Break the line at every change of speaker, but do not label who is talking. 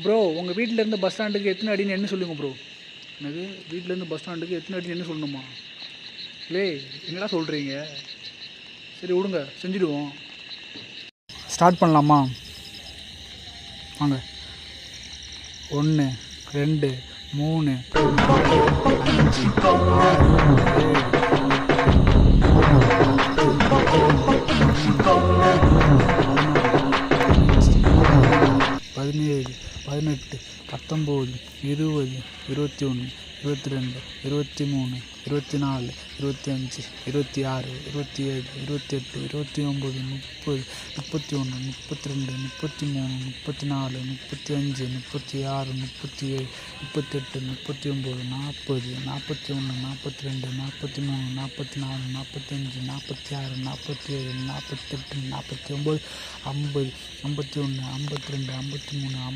Bro உங்கள் வீட்டிலேருந்து bus ஸ்டாண்டுக்கு எத்தனை அடின்னு என்ன சொல்லுங்கள் ப்ரோ. எனக்கு வீட்டிலேருந்து பஸ் ஸ்டாண்டுக்கு எத்தனை அடின்னு என்ன சொல்லணுமா? லே என்னடா சொல்கிறீங்க? சரி விடுங்க, செஞ்சுடுவோம். ஸ்டார்ட் பண்ணலாமா? வாங்க. 1 2 3 4 5 6 7 17 18 19 20 21 22 23 24 25 26 27 28 29 30 31 32 33 34 35 36 37 38 39 40 41 42 43 44 45 46 47 48 49 50 51 52 53